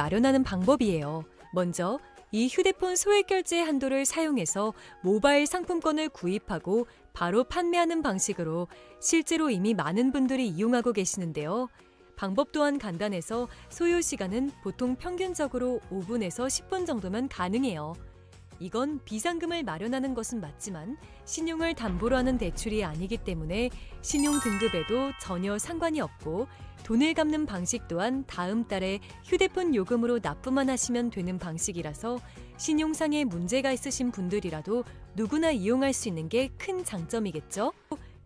마련하는 방법이에요. 먼저 이 휴대폰 소액 결제 한도를 사용해서 모바일 상품권을 구입하고 바로 판매하는 방식으로 실제로 이미 많은 분들이 이용하고 계시는데요. 방법 또한 간단해서 소요 시간은 보통 평균적으로 5분에서 10분 정도면 가능해요. 이건 비상금을 마련하는 것은 맞지만 신용을 담보로 하는 대출이 아니기 때문에 신용 등급에도 전혀 상관이 없고 돈을 갚는 방식 또한 다음 달에 휴대폰 요금으로 납부만 하시면 되는 방식이라서 신용상에 문제가 있으신 분들이라도 누구나 이용할 수 있는 게 큰 장점이겠죠?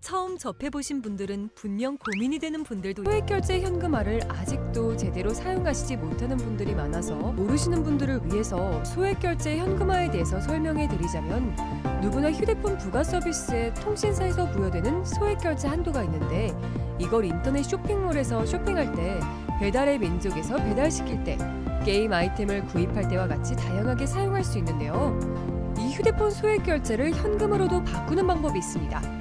처음 접해보신 분들은 분명 고민이 되는 분들도 소액결제 현금화를 아직도 제대로 사용하시지 못하는 분들이 많아서 모르시는 분들을 위해서 소액결제 현금화에 대해서 설명해 드리자면 누구나 휴대폰 부가 서비스에 통신사에서 부여되는 소액결제 한도가 있는데 이걸 인터넷 쇼핑몰에서 쇼핑할 때 배달의 민족에서 배달시킬 때 게임 아이템을 구입할 때와 같이 다양하게 사용할 수 있는데요. 이 휴대폰 소액결제를 현금으로도 바꾸는 방법이 있습니다.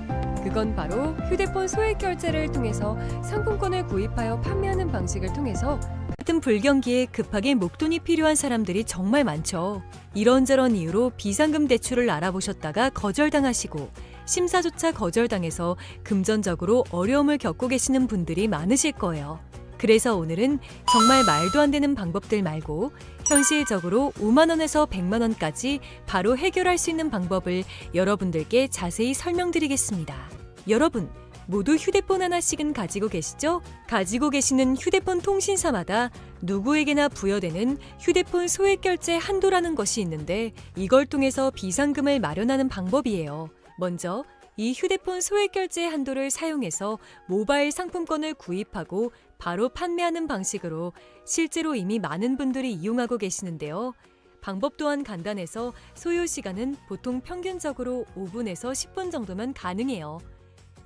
그건 바로 휴대폰 소액 결제를 통해서 상품권을 구입하여 판매하는 방식을 통해서 같은 불경기에 급하게 목돈이 필요한 사람들이 정말 많죠. 이런저런 이유로 비상금 대출을 알아보셨다가 거절당하시고 심사조차 거절당해서 금전적으로 어려움을 겪고 계시는 분들이 많으실 거예요. 그래서 오늘은 정말 말도 안 되는 방법들 말고 현실적으로 5만 원에서 100만 원까지 바로 해결할 수 있는 방법을 여러분들께 자세히 설명드리겠습니다. 여러분, 모두 휴대폰 하나씩은 가지고 계시죠? 가지고 계시는 휴대폰 통신사마다 누구에게나 부여되는 휴대폰 소액 결제 한도라는 것이 있는데 이걸 통해서 비상금을 마련하는 방법이에요. 먼저 이 휴대폰 소액 결제 한도를 사용해서 모바일 상품권을 구입하고 바로 판매하는 방식으로 실제로 이미 많은 분들이 이용하고 계시는데요. 방법 또한 간단해서 소요 시간은 보통 평균적으로 5분에서 10분 정도면 가능해요.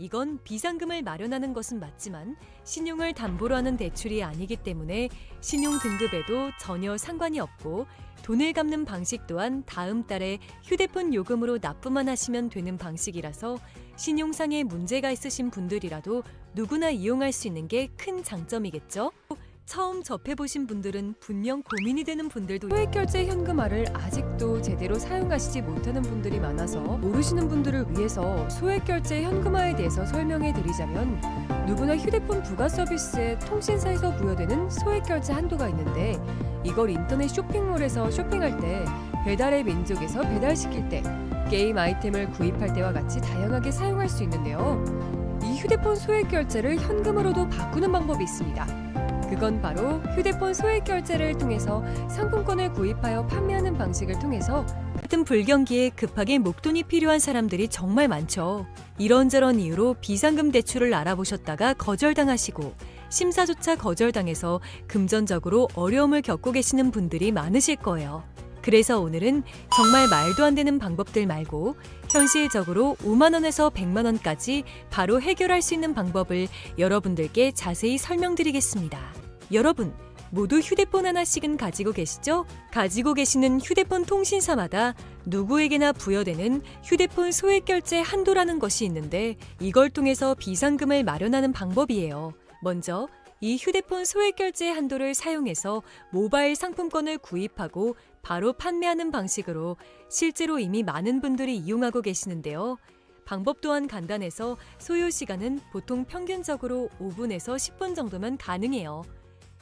이건 비상금을 마련하는 것은 맞지만 신용을 담보로 하는 대출이 아니기 때문에 신용 등급에도 전혀 상관이 없고 돈을 갚는 방식 또한 다음 달에 휴대폰 요금으로 납부만 하시면 되는 방식이라서 신용상에 문제가 있으신 분들이라도 누구나 이용할 수 있는 게 큰 장점이겠죠? 처음 접해보신 분들은 분명 고민이 되는 분들도 소액결제 현금화를 아직도 제대로 사용하시지 못하는 분들이 많아서 모르시는 분들을 위해서 소액결제 현금화에 대해서 설명해 드리자면 누구나 휴대폰 부가 서비스에 통신사에서 부여되는 소액결제 한도가 있는데 이걸 인터넷 쇼핑몰에서 쇼핑할 때 배달의 민족에서 배달시킬 때 게임 아이템을 구입할 때와 같이 다양하게 사용할 수 있는데요. 이 휴대폰 소액결제를 현금으로도 바꾸는 방법이 있습니다. 그건 바로 휴대폰 소액 결제를 통해서 상품권을 구입하여 판매하는 방식을 통해서 같은 불경기에 급하게 목돈이 필요한 사람들이 정말 많죠. 이런저런 이유로 비상금 대출을 알아보셨다가 거절당하시고 심사조차 거절당해서 금전적으로 어려움을 겪고 계시는 분들이 많으실 거예요. 그래서 오늘은 정말 말도 안 되는 방법들 말고 현실적으로 5만 원에서 100만 원까지 바로 해결할 수 있는 방법을 여러분들께 자세히 설명드리겠습니다. 여러분, 모두 휴대폰 하나씩은 가지고 계시죠? 가지고 계시는 휴대폰 통신사마다 누구에게나 부여되는 휴대폰 소액 결제 한도라는 것이 있는데 이걸 통해서 비상금을 마련하는 방법이에요. 먼저 이 휴대폰 소액 결제 한도를 사용해서 모바일 상품권을 구입하고 바로 판매하는 방식으로 실제로 이미 많은 분들이 이용하고 계시는데요. 방법 또한 간단해서 소요 시간은 보통 평균적으로 5분에서 10분 정도면 가능해요.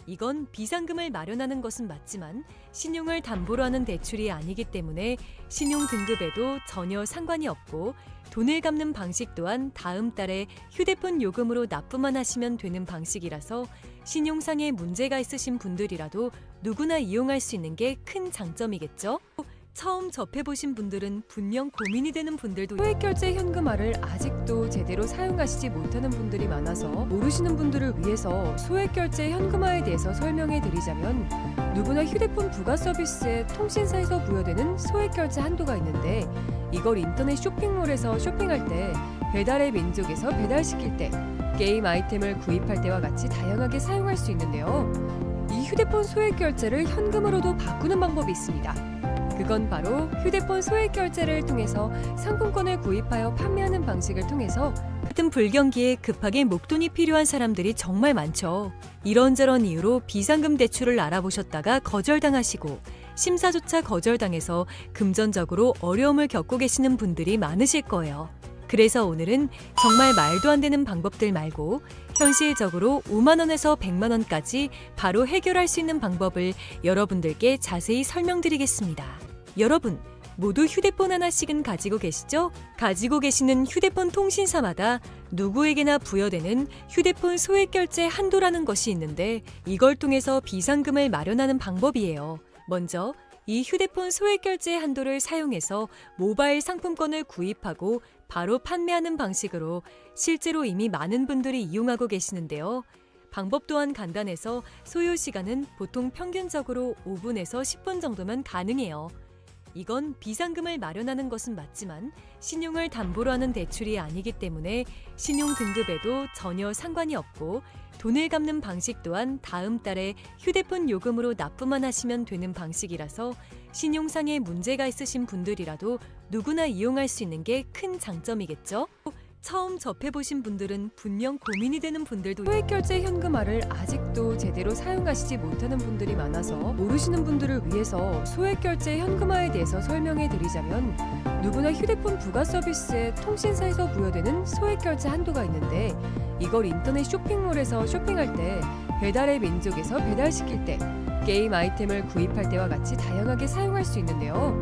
이건 비상금을 마련하는 것은 맞지만 신용을 담보로 하는 대출이 아니기 때문에 신용 등급에도 전혀 상관이 없고 돈을 갚는 방식 또한 다음 달에 휴대폰 요금으로 납부만 하시면 되는 방식이라서 신용상에 문제가 있으신 분들이라도 누구나 이용할 수 있는 게 큰 장점이겠죠? 처음 접해보신 분들은 분명 고민이 되는 분들도 소액결제 현금화를 아직도 제대로 사용하시지 못하는 분들이 많아서 모르시는 분들을 위해서 소액결제 현금화에 대해서 설명해 드리자면 누구나 휴대폰 부가 서비스에 통신사에서 부여되는 소액결제 한도가 있는데 이걸 인터넷 쇼핑몰에서 쇼핑할 때 배달의 민족에서 배달시킬 때 게임 아이템을 구입할 때와 같이 다양하게 사용할 수 있는데요. 이 휴대폰 소액결제를 현금으로도 바꾸는 방법이 있습니다. 그건 바로 휴대폰 소액 결제를 통해서 상품권을 구입하여 판매하는 방식을 통해서 같은 불경기에 급하게 목돈이 필요한 사람들이 정말 많죠. 이런저런 이유로 비상금 대출을 알아보셨다가 거절당하시고 심사조차 거절당해서 금전적으로 어려움을 겪고 계시는 분들이 많으실 거예요. 그래서 오늘은 정말 말도 안 되는 방법들 말고 현실적으로 5만 원에서 100만 원까지 바로 해결할 수 있는 방법을 여러분들께 자세히 설명드리겠습니다. 여러분, 모두 휴대폰 하나씩은 가지고 계시죠? 가지고 계시는 휴대폰 통신사마다 누구에게나 부여되는 휴대폰 소액 결제 한도라는 것이 있는데 이걸 통해서 비상금을 마련하는 방법이에요. 먼저 이 휴대폰 소액 결제 한도를 사용해서 모바일 상품권을 구입하고 바로 판매하는 방식으로 실제로 이미 많은 분들이 이용하고 계시는데요. 방법 또한 간단해서 소요 시간은 보통 평균적으로 5분에서 10분 정도면 가능해요. 이건 비상금을 마련하는 것은 맞지만 신용을 담보로 하는 대출이 아니기 때문에 신용 등급에도 전혀 상관이 없고 돈을 갚는 방식 또한 다음 달에 휴대폰 요금으로 납부만 하시면 되는 방식이라서 신용상에 문제가 있으신 분들이라도 누구나 이용할 수 있는 게 큰 장점이겠죠? 처음 접해보신 분들은 분명 고민이 되는 분들도 소액결제 현금화를 아직도 제대로 사용하시지 못하는 분들이 많아서 모르시는 분들을 위해서 소액결제 현금화에 대해서 설명해 드리자면 누구나 휴대폰 부가 서비스에 통신사에서 부여되는 소액결제 한도가 있는데 이걸 인터넷 쇼핑몰에서 쇼핑할 때 배달의 민족에서 배달시킬 때 게임 아이템을 구입할 때와 같이 다양하게 사용할 수 있는데요.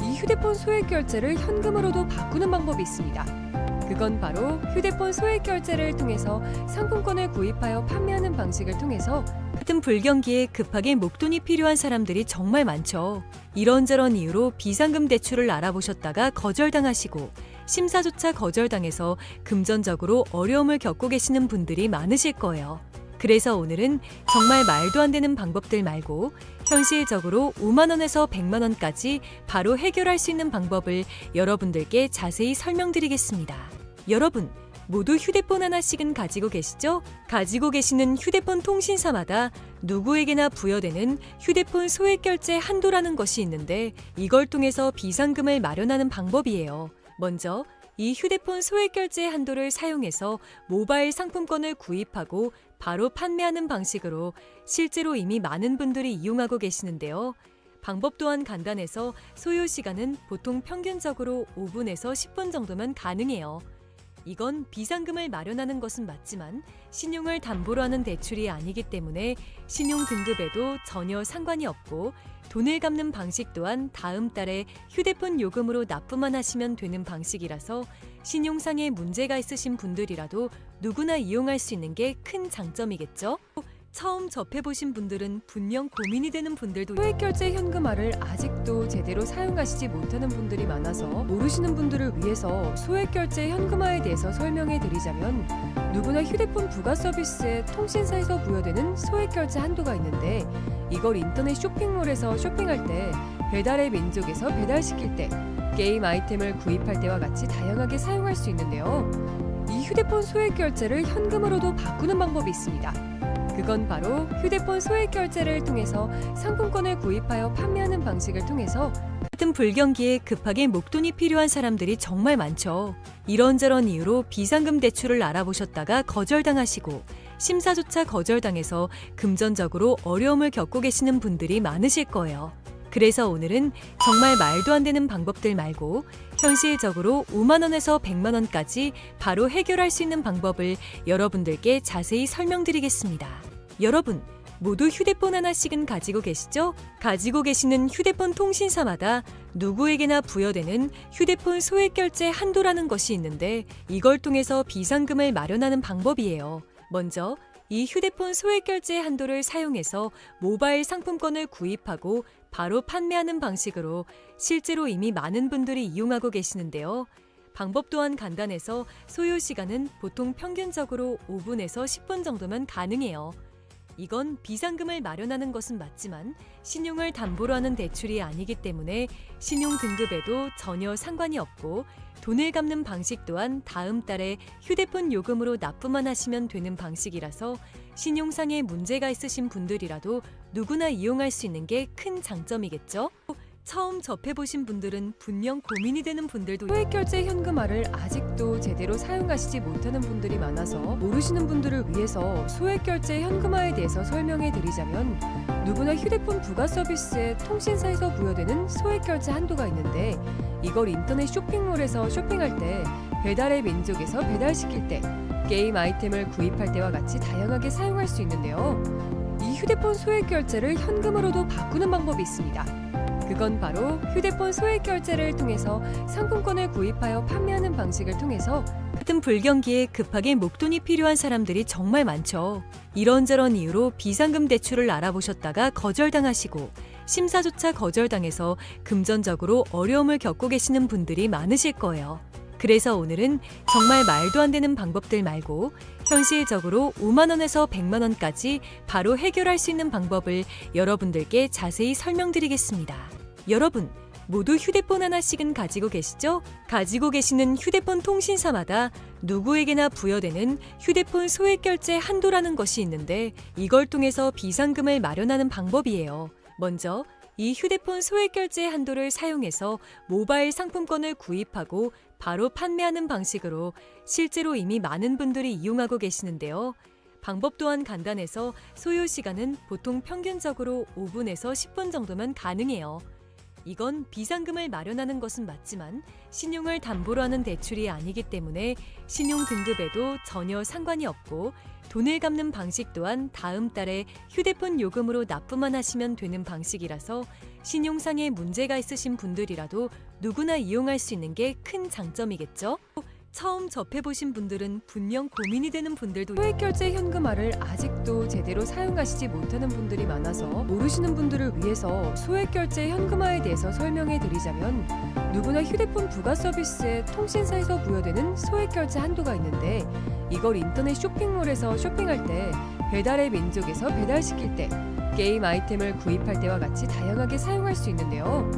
이 휴대폰 소액결제를 현금으로도 바꾸는 방법이 있습니다. 그건 바로 휴대폰 소액 결제를 통해서 상품권을 구입하여 판매하는 방식을 통해서 같은 불경기에 급하게 목돈이 필요한 사람들이 정말 많죠. 이런저런 이유로 비상금 대출을 알아보셨다가 거절당하시고 심사조차 거절당해서 금전적으로 어려움을 겪고 계시는 분들이 많으실 거예요. 그래서 오늘은 정말 말도 안 되는 방법들 말고 현실적으로 5만 원에서 100만 원까지 바로 해결할 수 있는 방법을 여러분들께 자세히 설명드리겠습니다. 여러분, 모두 휴대폰 하나씩은 가지고 계시죠? 가지고 계시는 휴대폰 통신사마다 누구에게나 부여되는 휴대폰 소액 결제 한도라는 것이 있는데 이걸 통해서 비상금을 마련하는 방법이에요. 먼저 이 휴대폰 소액 결제 한도를 사용해서 모바일 상품권을 구입하고 바로 판매하는 방식으로 실제로 이미 많은 분들이 이용하고 계시는데요. 방법 또한 간단해서 소요 시간은 보통 평균적으로 5분에서 10분 정도면 가능해요. 이건 비상금을 마련하는 것은 맞지만 신용을 담보로 하는 대출이 아니기 때문에 신용 등급에도 전혀 상관이 없고 돈을 갚는 방식 또한 다음 달에 휴대폰 요금으로 납부만 하시면 되는 방식이라서 신용상에 문제가 있으신 분들이라도 누구나 이용할 수 있는 게 큰 장점이겠죠? 처음 접해보신 분들은 분명 고민이 되는 분들도 소액결제 현금화를 아직도 제대로 사용하시지 못하는 분들이 많아서 모르시는 분들을 위해서 소액결제 현금화에 대해서 설명해 드리자면 누구나 휴대폰 부가 서비스에 통신사에서 부여되는 소액결제 한도가 있는데 이걸 인터넷 쇼핑몰에서 쇼핑할 때 배달의 민족에서 배달시킬 때 게임 아이템을 구입할 때와 같이 다양하게 사용할 수 있는데요. 이 휴대폰 소액결제를 현금으로도 바꾸는 방법이 있습니다. 그건 바로 휴대폰 소액 결제를 통해서 상품권을 구입하여 판매하는 방식을 통해서 같은 불경기에 급하게 목돈이 필요한 사람들이 정말 많죠. 이런저런 이유로 비상금 대출을 알아보셨다가 거절당하시고 심사조차 거절당해서 금전적으로 어려움을 겪고 계시는 분들이 많으실 거예요. 그래서 오늘은 정말 말도 안 되는 방법들 말고 현실적으로 5만 원에서 100만 원까지 바로 해결할 수 있는 방법을 여러분들께 자세히 설명드리겠습니다. 여러분, 모두 휴대폰 하나씩은 가지고 계시죠? 가지고 계시는 휴대폰 통신사마다 누구에게나 부여되는 휴대폰 소액 결제 한도라는 것이 있는데 이걸 통해서 비상금을 마련하는 방법이에요. 먼저 이 휴대폰 소액 결제 한도를 사용해서 모바일 상품권을 구입하고 바로 판매하는 방식으로 실제로 이미 많은 분들이 이용하고 계시는데요. 방법 또한 간단해서 소요 시간은 보통 평균적으로 5분에서 10분 정도면 가능해요. 이건 비상금을 마련하는 것은 맞지만 신용을 담보로 하는 대출이 아니기 때문에 신용 등급에도 전혀 상관이 없고 돈을 갚는 방식 또한 다음 달에 휴대폰 요금으로 납부만 하시면 되는 방식이라서 신용상에 문제가 있으신 분들이라도 누구나 이용할 수 있는 게 큰 장점이겠죠? 처음 접해보신 분들은 분명 고민이 되는 분들도 소액결제 현금화를 아직도 제대로 사용하시지 못하는 분들이 많아서 모르시는 분들을 위해서 소액결제 현금화에 대해서 설명해 드리자면, 누구나 휴대폰 부가 서비스에 통신사에서 부여되는 소액결제 한도가 있는데, 이걸 인터넷 쇼핑몰에서 쇼핑할 때, 배달의 민족에서 배달시킬 때, 게임 아이템을 구입할 때와 같이 다양하게 사용할 수 있는데요. 이 휴대폰 소액결제를 현금으로도 바꾸는 방법이 있습니다. 그건 바로 휴대폰 소액결제를 통해서 상품권을 구입하여 판매하는 방식을 통해서, 같은 불경기에 급하게 목돈이 필요한 사람들이 정말 많죠. 이런저런 이유로 비상금 대출을 알아보셨다가 거절당하시고, 심사조차 거절당해서 금전적으로 어려움을 겪고 계시는 분들이 많으실 거예요. 그래서 오늘은 정말 말도 안 되는 방법들 말고 현실적으로 5만 원에서 100만 원까지 바로 해결할 수 있는 방법을 여러분들께 자세히 설명드리겠습니다. 여러분, 모두 휴대폰 하나씩은 가지고 계시죠? 가지고 계시는 휴대폰 통신사마다 누구에게나 부여되는 휴대폰 소액결제 한도라는 것이 있는데, 이걸 통해서 비상금을 마련하는 방법이에요. 먼저 이 휴대폰 소액결제 한도를 사용해서 모바일 상품권을 구입하고 바로 판매하는 방식으로 실제로 이미 많은 분들이 이용하고 계시는데요. 방법 또한 간단해서 소요 시간은 보통 평균적으로 5분에서 10분 정도면 가능해요. 이건 비상금을 마련하는 것은 맞지만 신용을 담보로 하는 대출이 아니기 때문에 신용 등급에도 전혀 상관이 없고, 돈을 갚는 방식 또한 다음 달에 휴대폰 요금으로 납부만 하시면 되는 방식이라서 신용상에 문제가 있으신 분들이라도 누구나 이용할 수 있는 게 큰 장점이겠죠? 처음 접해보신 분들은 분명 고민이 되는 분들도 소액결제 현금화를 아직도 제대로 사용하시지 못하는 분들이 많아서 모르시는 분들을 위해서 소액결제 현금화에 대해서 설명해 드리자면, 누구나 휴대폰 부가 서비스에 통신사에서 부여되는 소액결제 한도가 있는데, 이걸 인터넷 쇼핑몰에서 쇼핑할 때, 배달의 민족에서 배달시킬 때, 게임 아이템을 구입할 때와 같이 다양하게 사용할 수 있는데요.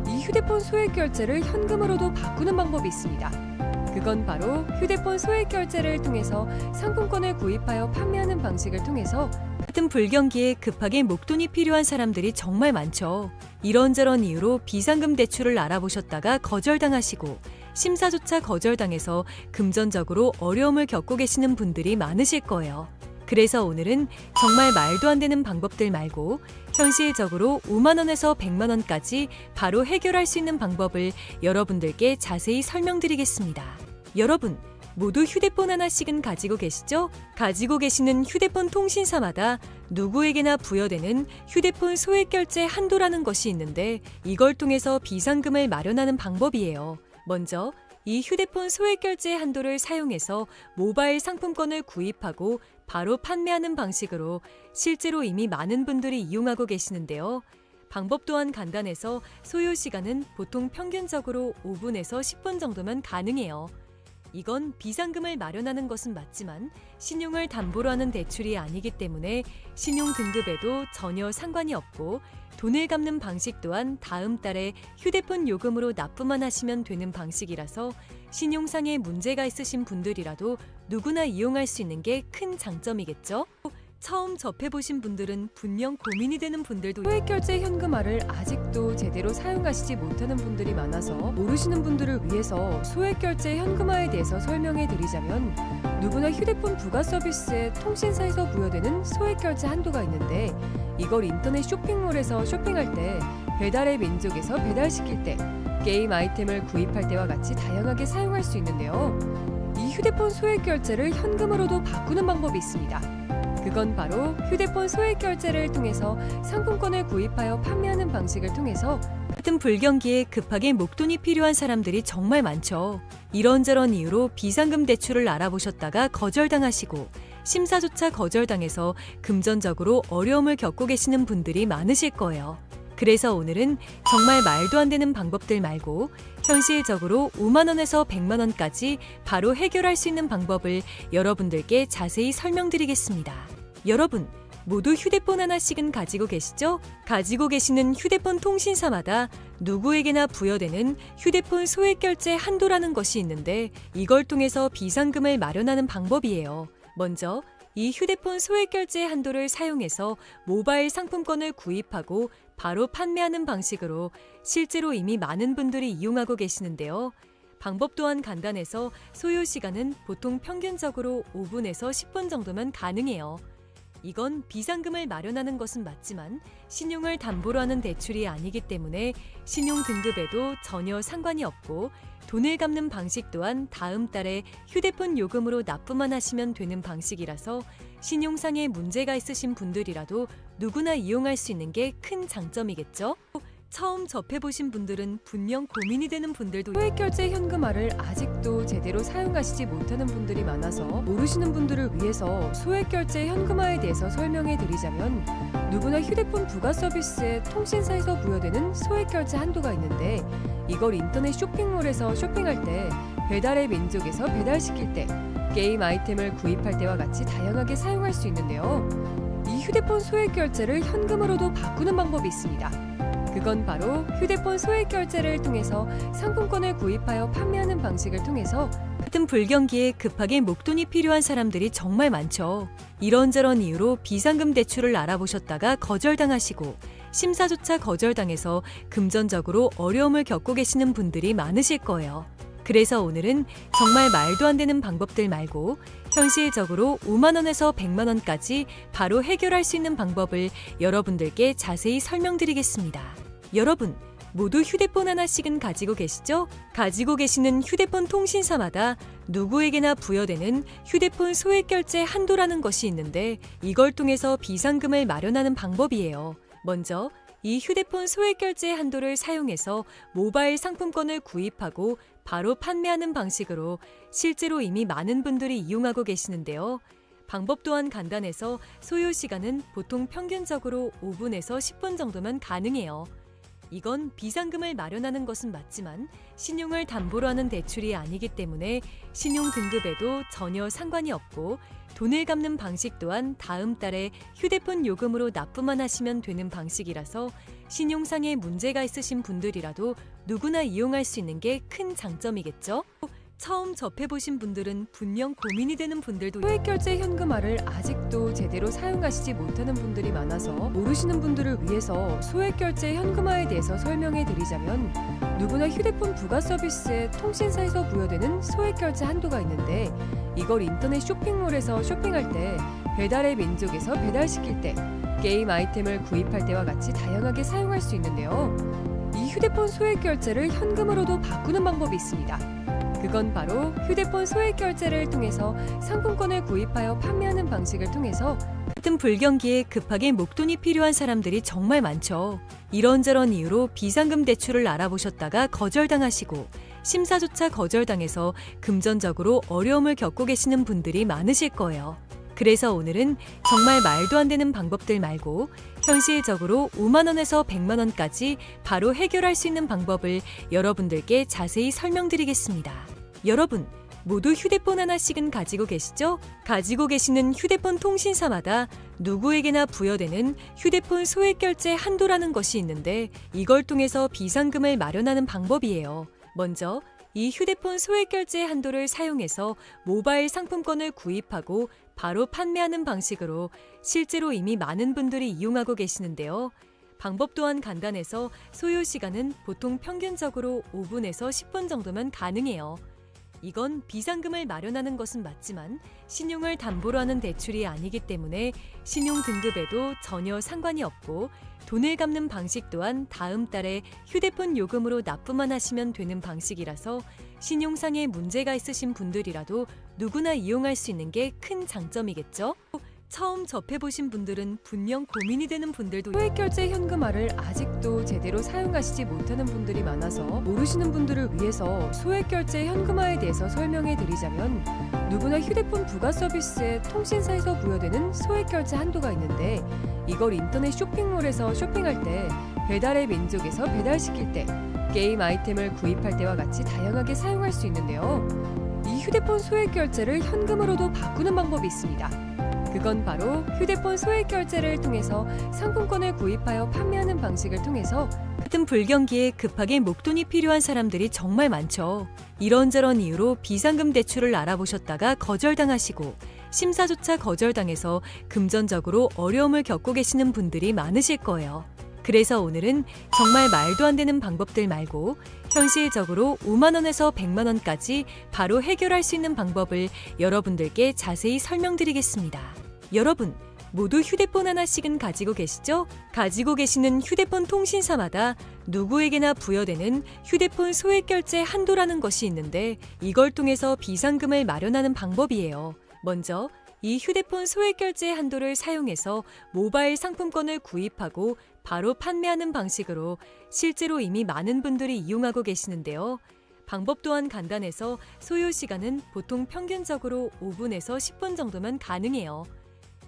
이 휴대폰 소액결제를 현금으로도 바꾸는 방법이 있습니다. 그건 바로 휴대폰 소액결제를 통해서 상품권을 구입하여 판매하는 방식을 통해서, 같은 불경기에 급하게 목돈이 필요한 사람들이 정말 많죠. 이런저런 이유로 비상금 대출을 알아보셨다가 거절당하시고, 심사조차 거절당해서 금전적으로 어려움을 겪고 계시는 분들이 많으실 거예요. 그래서 오늘은 정말 말도 안 되는 방법들 말고 현실적으로 5만 원에서 100만 원까지 바로 해결할 수 있는 방법을 여러분들께 자세히 설명드리겠습니다. 여러분, 모두 휴대폰 하나씩은 가지고 계시죠? 가지고 계시는 휴대폰 통신사마다 누구에게나 부여되는 휴대폰 소액결제 한도라는 것이 있는데, 이걸 통해서 비상금을 마련하는 방법이에요. 먼저 이 휴대폰 소액결제 한도를 사용해서 모바일 상품권을 구입하고 바로 판매하는 방식으로 실제로 이미 많은 분들이 이용하고 계시는데요. 방법 또한 간단해서 소요 시간은 보통 평균적으로 5분에서 10분 정도면 가능해요. 이건 비상금을 마련하는 것은 맞지만 신용을 담보로 하는 대출이 아니기 때문에 신용 등급에도 전혀 상관이 없고, 돈을 갚는 방식 또한 다음 달에 휴대폰 요금으로 납부만 하시면 되는 방식이라서 신용상에 문제가 있으신 분들이라도 누구나 이용할 수 있는 게 큰 장점이겠죠? 처음 접해보신 분들은 분명 고민이 되는 분들도 소액결제 현금화를 아직도 제대로 사용하시지 못하는 분들이 많아서 모르시는 분들을 위해서 소액결제 현금화에 대해서 설명해 드리자면, 누구나 휴대폰 부가 서비스에 통신사에서 부여되는 소액결제 한도가 있는데, 이걸 인터넷 쇼핑몰에서 쇼핑할 때, 배달의 민족에서 배달시킬 때, 게임 아이템을 구입할 때와 같이 다양하게 사용할 수 있는데요. 이 휴대폰 소액결제를 현금으로도 바꾸는 방법이 있습니다. 그건 바로 휴대폰 소액결제를 통해서 상품권을 구입하여 판매하는 방식을 통해서, 같은 불경기에 급하게 목돈이 필요한 사람들이 정말 많죠. 이런저런 이유로 비상금 대출을 알아보셨다가 거절당하시고, 심사조차 거절당해서 금전적으로 어려움을 겪고 계시는 분들이 많으실 거예요. 그래서 오늘은 정말 말도 안 되는 방법들 말고 현실적으로 5만 원에서 100만 원까지 바로 해결할 수 있는 방법을 여러분들께 자세히 설명드리겠습니다. 여러분, 모두 휴대폰 하나씩은 가지고 계시죠? 가지고 계시는 휴대폰 통신사마다 누구에게나 부여되는 휴대폰 소액결제 한도라는 것이 있는데, 이걸 통해서 비상금을 마련하는 방법이에요. 먼저 이 휴대폰 소액결제 한도를 사용해서 모바일 상품권을 구입하고 바로 판매하는 방식으로 실제로 이미 많은 분들이 이용하고 계시는데요. 방법 또한 간단해서 소요 시간은 보통 평균적으로 5분에서 10분 정도면 가능해요. 이건 비상금을 마련하는 것은 맞지만 신용을 담보로 하는 대출이 아니기 때문에 신용 등급에도 전혀 상관이 없고 돈을 갚는 방식 또한 다음 달에 휴대폰 요금으로 납부만 하시면 되는 방식이라서 신용상에 문제가 있으신 분들이라도 누구나 이용할 수 있는 게 큰 장점이겠죠? 처음 접해보신 분들은 분명 고민이 되는 분들도 소액결제 현금화를 아직도 제대로 사용하시지 못하는 분들이 많아서 모르시는 분들을 위해서 소액결제 현금화에 대해서 설명해 드리자면 누구나 휴대폰 부가 서비스에 통신사에서 부여되는 소액결제 한도가 있는데 이걸 인터넷 쇼핑몰에서 쇼핑할 때 배달의 민족에서 배달시킬 때 게임 아이템을 구입할 때와 같이 다양하게 사용할 수 있는데요. 이 휴대폰 소액결제를 현금으로도 바꾸는 방법이 있습니다. 그건 바로 휴대폰 소액결제를 통해서 상품권을 구입하여 판매하는 방식을 통해서 같은 불경기에 급하게 목돈이 필요한 사람들이 정말 많죠. 이런저런 이유로 비상금 대출을 알아보셨다가 거절당하시고 심사조차 거절당해서 금전적으로 어려움을 겪고 계시는 분들이 많으실 거예요. 그래서 오늘은 정말 말도 안 되는 방법들 말고 현실적으로 5만 원에서 100만 원까지 바로 해결할 수 있는 방법을 여러분들께 자세히 설명드리겠습니다. 여러분, 모두 휴대폰 하나씩은 가지고 계시죠? 가지고 계시는 휴대폰 통신사마다 누구에게나 부여되는 휴대폰 소액결제 한도라는 것이 있는데 이걸 통해서 비상금을 마련하는 방법이에요. 먼저 이 휴대폰 소액결제 한도를 사용해서 모바일 상품권을 구입하고 바로 판매하는 방식으로 실제로 이미 많은 분들이 이용하고 계시는데요. 방법 또한 간단해서 소요 시간은 보통 평균적으로 5분에서 10분 정도면 가능해요. 이건 비상금을 마련하는 것은 맞지만 신용을 담보로 하는 대출이 아니기 때문에 신용 등급에도 전혀 상관이 없고 돈을 갚는 방식 또한 다음 달에 휴대폰 요금으로 납부만 하시면 되는 방식이라서 신용상에 문제가 있으신 분들이라도 누구나 이용할 수 있는 게 큰 장점이겠죠? 처음 접해보신 분들은 분명 고민이 되는 분들도 소액결제 현금화를 아직도 제대로 사용하시지 못하는 분들이 많아서 모르시는 분들을 위해서 소액결제 현금화에 대해서 설명해 드리자면 누구나 휴대폰 부가 서비스에 통신사에서 부여되는 소액결제 한도가 있는데 이걸 인터넷 쇼핑몰에서 쇼핑할 때 배달의 민족에서 배달시킬 때 게임 아이템을 구입할 때와 같이 다양하게 사용할 수 있는데요. 이 휴대폰 소액결제를 현금으로도 바꾸는 방법이 있습니다. 그건 바로 휴대폰 소액결제를 통해서 상품권을 구입하여 판매하는 방식을 통해서 같은 불경기에 급하게 목돈이 필요한 사람들이 정말 많죠. 이런저런 이유로 비상금 대출을 알아보셨다가 거절당하시고 심사조차 거절당해서 금전적으로 어려움을 겪고 계시는 분들이 많으실 거예요. 그래서 오늘은 정말 말도 안 되는 방법들 말고 현실적으로 5만 원에서 100만 원까지 바로 해결할 수 있는 방법을 여러분들께 자세히 설명드리겠습니다. 여러분, 모두 휴대폰 하나씩은 가지고 계시죠? 가지고 계시는 휴대폰 통신사마다 누구에게나 부여되는 휴대폰 소액결제 한도라는 것이 있는데 이걸 통해서 비상금을 마련하는 방법이에요. 먼저 이 휴대폰 소액결제 한도를 사용해서 모바일 상품권을 구입하고 바로 판매하는 방식으로 실제로 이미 많은 분들이 이용하고 계시는데요. 방법 또한 간단해서 소요 시간은 보통 평균적으로 5분에서 10분 정도면 가능해요. 이건 비상금을 마련하는 것은 맞지만 신용을 담보로 하는 대출이 아니기 때문에 신용 등급에도 전혀 상관이 없고 돈을 갚는 방식 또한 다음 달에 휴대폰 요금으로 납부만 하시면 되는 방식이라서 신용상에 문제가 있으신 분들이라도 누구나 이용할 수 있는 게 큰 장점이겠죠? 처음 접해보신 분들은 분명 고민이 되는 분들도 소액결제 현금화를 아직도 제대로 사용하시지 못하는 분들이 많아서 모르시는 분들을 위해서 소액결제 현금화에 대해서 설명해 드리자면 누구나 휴대폰 부가 서비스에 통신사에서 부여되는 소액결제 한도가 있는데 이걸 인터넷 쇼핑몰에서 쇼핑할 때 배달의 민족에서 배달시킬 때 게임 아이템을 구입할 때와 같이 다양하게 사용할 수 있는데요. 이 휴대폰 소액결제를 현금으로도 바꾸는 방법이 있습니다. 그건 바로 휴대폰 소액결제를 통해서 상품권을 구입하여 판매하는 방식을 통해서 같은 불경기에 급하게 목돈이 필요한 사람들이 정말 많죠. 이런저런 이유로 비상금 대출을 알아보셨다가 거절당하시고 심사조차 거절당해서 금전적으로 어려움을 겪고 계시는 분들이 많으실 거예요. 그래서 오늘은 정말 말도 안 되는 방법들 말고 현실적으로 5만 원에서 100만 원까지 바로 해결할 수 있는 방법을 여러분들께 자세히 설명드리겠습니다. 여러분, 모두 휴대폰 하나씩은 가지고 계시죠? 가지고 계시는 휴대폰 통신사마다 누구에게나 부여되는 휴대폰 소액결제 한도라는 것이 있는데 이걸 통해서 비상금을 마련하는 방법이에요. 먼저 이 휴대폰 소액결제 한도를 사용해서 모바일 상품권을 구입하고 바로 판매하는 방식으로 실제로 이미 많은 분들이 이용하고 계시는데요. 방법 또한 간단해서 소요 시간은 보통 평균적으로 5분에서 10분 정도면 가능해요.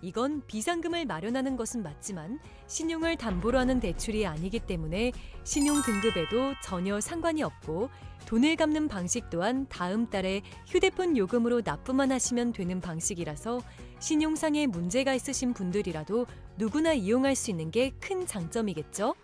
이건 비상금을 마련하는 것은 맞지만 신용을 담보로 하는 대출이 아니기 때문에 신용 등급에도 전혀 상관이 없고 돈을 갚는 방식 또한 다음 달에 휴대폰 요금으로 납부만 하시면 되는 방식이라서 신용상의 문제가 있으신 분들이라도 누구나 이용할 수 있는 게 큰 장점이겠죠?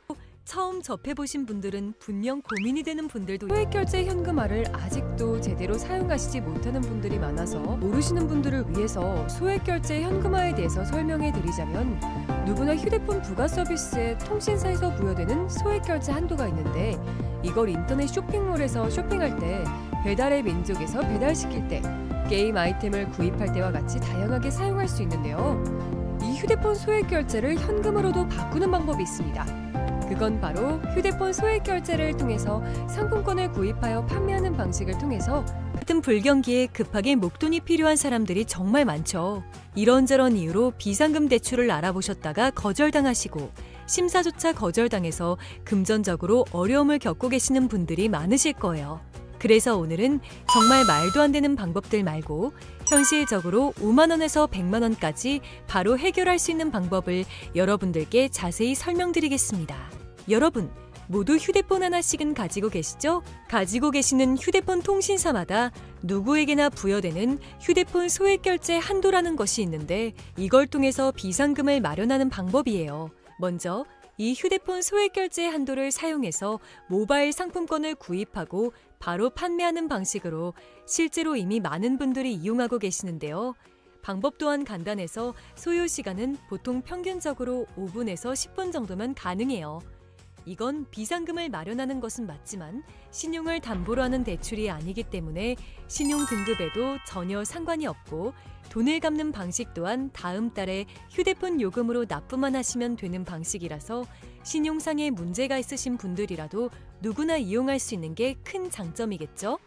처음 접해보신 분들은 분명 고민이 되는 분들도 소액결제 현금화를 아직도 제대로 사용하시지 못하는 분들이 많아서 모르시는 분들을 위해서 소액결제 현금화에 대해서 설명해 드리자면 누구나 휴대폰 부가 서비스에 통신사에서 부여되는 소액결제 한도가 있는데 이걸 인터넷 쇼핑몰에서 쇼핑할 때 배달의 민족에서 배달시킬 때 게임 아이템을 구입할 때와 같이 다양하게 사용할 수 있는데요. 이 휴대폰 소액결제를 현금으로도 바꾸는 방법이 있습니다. 그건 바로 휴대폰 소액결제를 통해서 상품권을 구입하여 판매하는 방식을 통해서 같은 불경기에 급하게 목돈이 필요한 사람들이 정말 많죠. 이런저런 이유로 비상금 대출을 알아보셨다가 거절당하시고 심사조차 거절당해서 금전적으로 어려움을 겪고 계시는 분들이 많으실 거예요. 그래서 오늘은 정말 말도 안 되는 방법들 말고 현실적으로 5만 원에서 100만 원까지 바로 해결할 수 있는 방법을 여러분들께 자세히 설명드리겠습니다. 여러분, 모두 휴대폰 하나씩은 가지고 계시죠? 가지고 계시는 휴대폰 통신사마다 누구에게나 부여되는 휴대폰 소액결제 한도라는 것이 있는데 이걸 통해서 비상금을 마련하는 방법이에요. 먼저 이 휴대폰 소액결제 한도를 사용해서 모바일 상품권을 구입하고 바로 판매하는 방식으로 실제로 이미 많은 분들이 이용하고 계시는데요. 방법 또한 간단해서 소요 시간은 보통 평균적으로 5분에서 10분 정도면 가능해요. 이건 비상금을 마련하는 것은 맞지만 신용을 담보로 하는 대출이 아니기 때문에 신용 등급에도 전혀 상관이 없고 돈을 갚는 방식 또한 다음 달에 휴대폰 요금으로 납부만 하시면 되는 방식이라서 신용상의 문제가 있으신 분들이라도 누구나 이용할 수 있는 게 큰 장점이겠죠?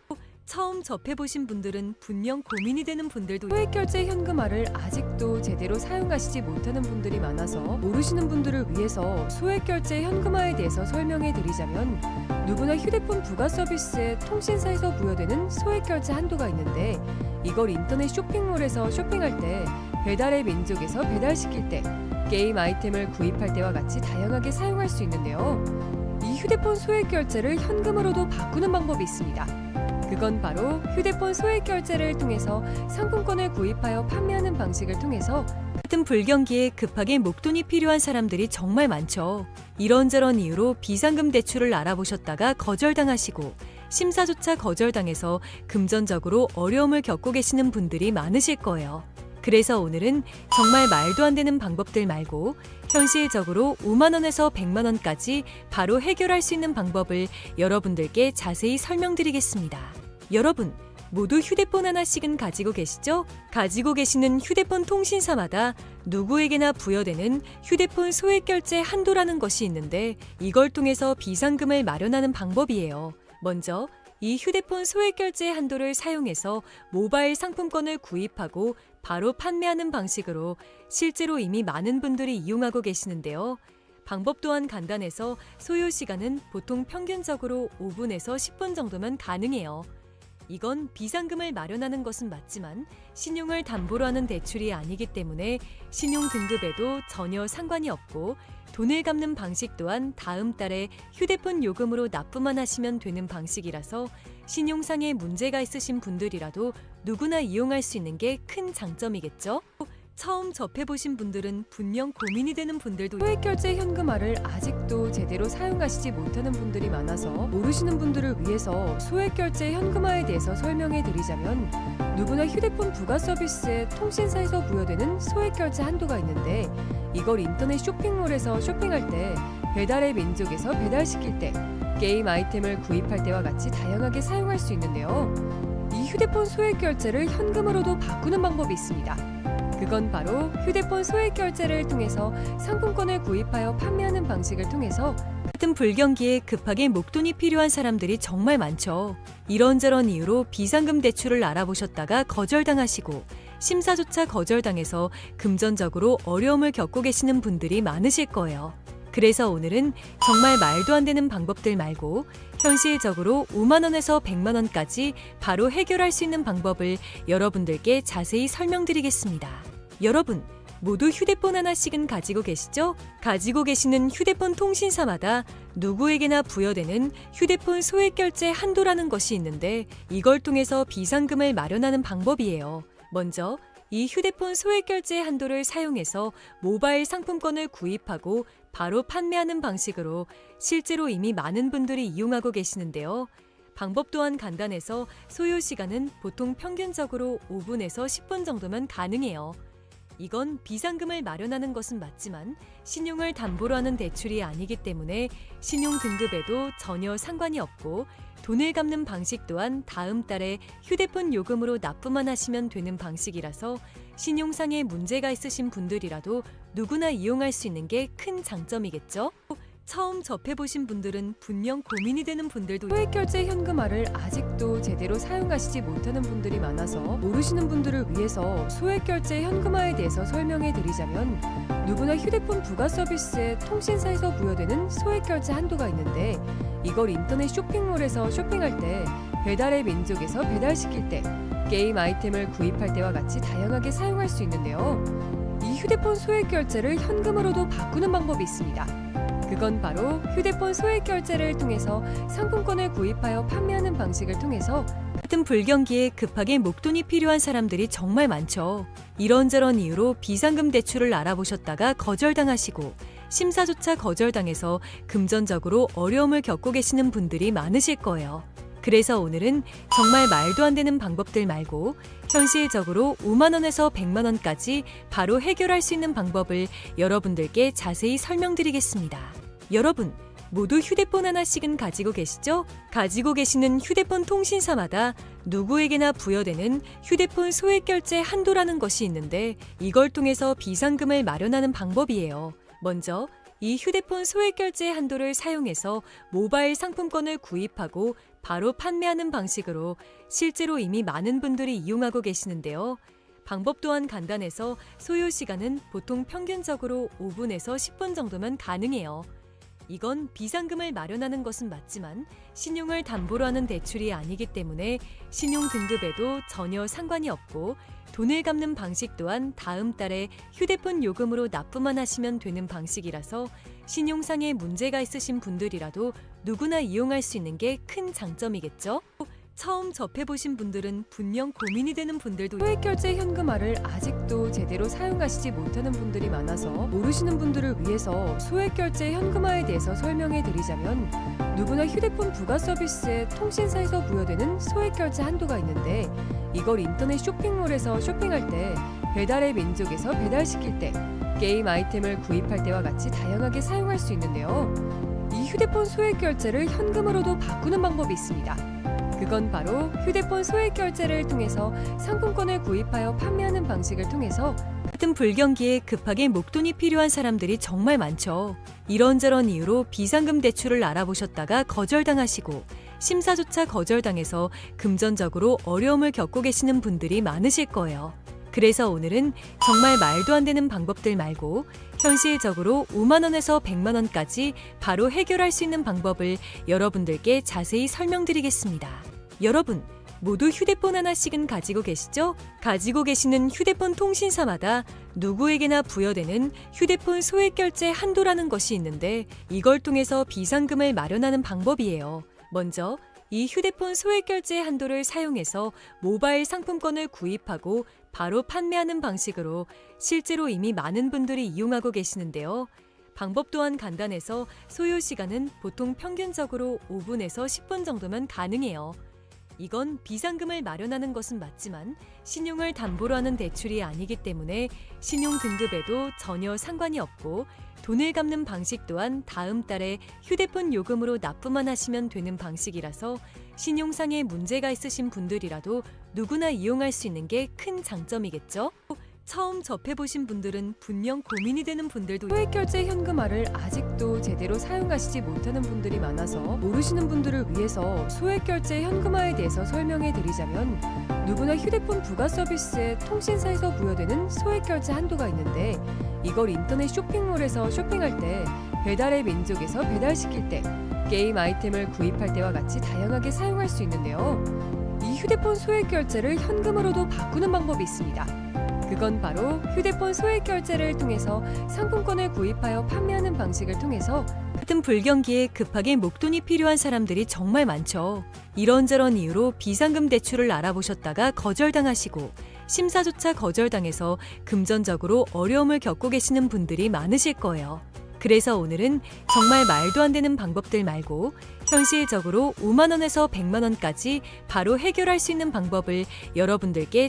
처음 접해보신 분들은 분명 고민이 되는 분들도 소액결제 현금화를 아직도 제대로 사용하시지 못하는 분들이 많아서 모르시는 분들을 위해서 소액결제 현금화에 대해서 설명해 드리자면 누구나 휴대폰 부가 서비스에 통신사에서 부여되는 소액결제 한도가 있는데 이걸 인터넷 쇼핑몰에서 쇼핑할 때 배달의 민족에서 배달시킬 때 게임 아이템을 구입할 때와 같이 다양하게 사용할 수 있는데요. 이 휴대폰 소액결제를 현금으로도 바꾸는 방법이 있습니다. 그건 바로 휴대폰 소액결제를 통해서 상품권을 구입하여 판매하는 방식을 통해서 같은 불경기에 급하게 목돈이 필요한 사람들이 정말 많죠. 이런저런 이유로 비상금 대출을 알아보셨다가 거절당하시고 심사조차 거절당해서 금전적으로 어려움을 겪고 계시는 분들이 많으실 거예요. 그래서 오늘은 정말 말도 안 되는 방법들 말고 현실적으로 5만 원에서 100만 원까지 바로 해결할 수 있는 방법을 여러분들께 자세히 설명드리겠습니다. 여러분, 모두 휴대폰 하나씩은 가지고 계시죠? 가지고 계시는 휴대폰 통신사마다 누구에게나 부여되는 휴대폰 소액결제 한도라는 것이 있는데 이걸 통해서 비상금을 마련하는 방법이에요. 먼저 이 휴대폰 소액결제 한도를 사용해서 모바일 상품권을 구입하고 바로 판매하는 방식으로 실제로 이미 많은 분들이 이용하고 계시는데요. 방법 또한 간단해서 소요 시간은 보통 평균적으로 5분에서 10분 정도면 가능해요. 이건 비상금을 마련하는 것은 맞지만 신용을 담보로 하는 대출이 아니기 때문에 신용 등급에도 전혀 상관이 없고 돈을 갚는 방식 또한 다음 달에 휴대폰 요금으로 납부만 하시면 되는 방식이라서 신용상의 문제가 있으신 분들이라도 누구나 이용할 수 있는 게 큰 장점이겠죠? 처음 접해보신 분들은 분명 고민이 되는 분들도 소액결제 현금화를 아직도 제대로 사용하시지 못하는 분들이 많아서 모르시는 분들을 위해서 소액결제 현금화에 대해서 설명해 드리자면 누구나 휴대폰 부가 서비스에 통신사에서 부여되는 소액결제 한도가 있는데 이걸 인터넷 쇼핑몰에서 쇼핑할 때 배달의 민족에서 배달시킬 때, 게임 아이템을 구입할 때와 같이 다양하게 사용할 수 있는데요. 이 휴대폰 소액 결제를 현금으로도 바꾸는 방법이 있습니다. 그건 바로 휴대폰 소액 결제를 통해서 상품권을 구입하여 판매하는 방식을 통해서 같은 불경기에 급하게 목돈이 필요한 사람들이 정말 많죠. 이런저런 이유로 비상금 대출을 알아보셨다가 거절당하시고 심사조차 거절당해서 금전적으로 어려움을 겪고 계시는 분들이 많으실 거예요. 그래서 오늘은 정말 말도 안 되는 방법들 말고 현실적으로 5만 원에서 100만 원까지 바로 해결할 수 있는 방법을 여러분들께 자세히 설명드리겠습니다. 여러분, 모두 휴대폰 하나씩은 가지고 계시죠? 가지고 계시는 휴대폰 통신사마다 누구에게나 부여되는 휴대폰 소액 결제 한도라는 것이 있는데 이걸 통해서 비상금을 마련하는 방법이에요. 먼저 이 휴대폰 소액 결제 한도를 사용해서 모바일 상품권을 구입하고 바로 판매하는 방식으로 실제로 이미 많은 분들이 이용하고 계시는데요. 방법 또한 간단해서 소요 시간은 보통 평균적으로 5분에서 10분 정도면 가능해요. 이건 비상금을 마련하는 것은 맞지만 신용을 담보로 하는 대출이 아니기 때문에 신용 등급에도 전혀 상관이 없고 돈을 갚는 방식 또한 다음 달에 휴대폰 요금으로 납부만 하시면 되는 방식이라서 신용상의 문제가 있으신 분들이라도 누구나 이용할 수 있는 게 큰 장점이겠죠? 처음 접해보신 분들은 분명 고민이 되는 분들도 소액결제 현금화를 아직도 제대로 사용하시지 못하는 분들이 많아서 모르시는 분들을 위해서 소액결제 현금화에 대해서 설명해 드리자면 누구나 휴대폰 부가 서비스에 통신사에서 부여되는 소액결제 한도가 있는데 이걸 인터넷 쇼핑몰에서 쇼핑할 때 배달의 민족에서 배달시킬 때 게임 아이템을 구입할 때와 같이 다양하게 사용할 수 있는데요. 이 휴대폰 소액결제를 현금으로도 바꾸는 방법이 있습니다. 그건 바로 휴대폰 소액 결제를 통해서 상품권을 구입하여 판매하는 방식을 통해서 같은 불경기에 급하게 목돈이 필요한 사람들이 정말 많죠. 이런저런 이유로 비상금 대출을 알아보셨다가 거절당하시고 심사조차 거절당해서 금전적으로 어려움을 겪고 계시는 분들이 많으실 거예요. 그래서 오늘은 정말 말도 안 되는 방법들 말고 현실적으로 5만 원에서 100만 원까지 바로 해결할 수 있는 방법을 여러분들께 자세히 설명드리겠습니다. 여러분, 모두 휴대폰 하나씩은 가지고 계시죠? 가지고 계시는 휴대폰 통신사마다 누구에게나 부여되는 휴대폰 소액 결제 한도라는 것이 있는데 이걸 통해서 비상금을 마련하는 방법이에요. 먼저 이 휴대폰 소액 결제 한도를 사용해서 모바일 상품권을 구입하고 바로 판매하는 방식으로 실제로 이미 많은 분들이 이용하고 계시는데요. 방법 또한 간단해서 소요 시간은 보통 평균적으로 5분에서 10분 정도면 가능해요. 이건 비상금을 마련하는 것은 맞지만 신용을 담보로 하는 대출이 아니기 때문에 신용 등급에도 전혀 상관이 없고 돈을 갚는 방식 또한 다음 달에 휴대폰 요금으로 납부만 하시면 되는 방식이라서 신용상의 문제가 있으신 분들이라도 누구나 이용할 수 있는 게 큰 장점이겠죠? 처음 접해보신 분들은 분명 고민이 되는 분들도 소액결제 현금화를 아직도 제대로 사용하시지 못하는 분들이 많아서 모르시는 분들을 위해서 소액결제 현금화에 대해서 설명해 드리자면 누구나 휴대폰 부가 서비스에 통신사에서 부여되는 소액결제 한도가 있는데 이걸 인터넷 쇼핑몰에서 쇼핑할 때 배달의 민족에서 배달시킬 때 게임 아이템을 구입할 때와 같이 다양하게 사용할 수 있는데요. 이 휴대폰 소액결제를 현금으로도 바꾸는 방법이 있습니다. 그건 바로 휴대폰 소액 결제를 통해서 상품권을 구입하여 판매하는 방식을 통해서 같은 불경기에 급하게 목돈이 필요한 사람들이 정말 많죠. 이런저런 이유로 비상금 대출을 알아보셨다가 거절당하시고 심사조차 거절당해서 금전적으로 어려움을 겪고 계시는 분들이 많으실 거예요. 그래서 오늘은 정말 말도 안 되는 방법들 말고 현실적으로 5만 원에서 100만 원까지 바로 해결할 수 있는 방법을 여러분들께 자세히 설명드리겠습니다. 여러분, 모두 휴대폰 하나씩은 가지고 계시죠? 가지고 계시는 휴대폰 통신사마다 누구에게나 부여되는 휴대폰 소액 결제 한도라는 것이 있는데 이걸 통해서 비상금을 마련하는 방법이에요. 먼저 이 휴대폰 소액 결제 한도를 사용해서 모바일 상품권을 구입하고 바로 판매하는 방식으로 실제로 이미 많은 분들이 이용하고 계시는데요. 방법 또한 간단해서 소요 시간은 보통 평균적으로 5분에서 10분 정도면 가능해요. 이건 비상금을 마련하는 것은 맞지만 신용을 담보로 하는 대출이 아니기 때문에 신용 등급에도 전혀 상관이 없고 돈을 갚는 방식 또한 다음 달에 휴대폰 요금으로 납부만 하시면 되는 방식이라서 신용상의 문제가 있으신 분들이라도 누구나 이용할 수 있는 게 큰 장점이겠죠? 처음 접해보신 분들은 분명 고민이 되는 분들도 소액결제 현금화를 아직도 제대로 사용하시지 못하는 분들이 많아서 모르시는 분들을 위해서 소액결제 현금화에 대해서 설명해 드리자면 누구나 휴대폰 부가 서비스에 통신사에서 부여되는 소액결제 한도가 있는데 이걸 인터넷 쇼핑몰에서 쇼핑할 때 배달의 민족에서 배달시킬 때 게임 아이템을 구입할 때와 같이 다양하게 사용할 수 있는데요. 이 휴대폰 소액결제를 현금으로도 바꾸는 방법이 있습니다. 그건 바로 휴대폰 소액결제를 통해서 상품권을 구입하여 판매하는 방식을 통해서 같은 불경기에 급하게 목돈이 필요한 사람들이 정말 많죠. 이런저런 이유로 비상금 대출을 알아보셨다가 거절당하시고 심사조차 거절당해서 금전적으로 어려움을 겪고 계시는 분들이 많으실 거예요. 그래서 오늘은 정말 말도 안 되는 방법들 말고 현실적으로 5만 원에서 100만 원까지 바로 해결할 수 있는 방법을 여러분들께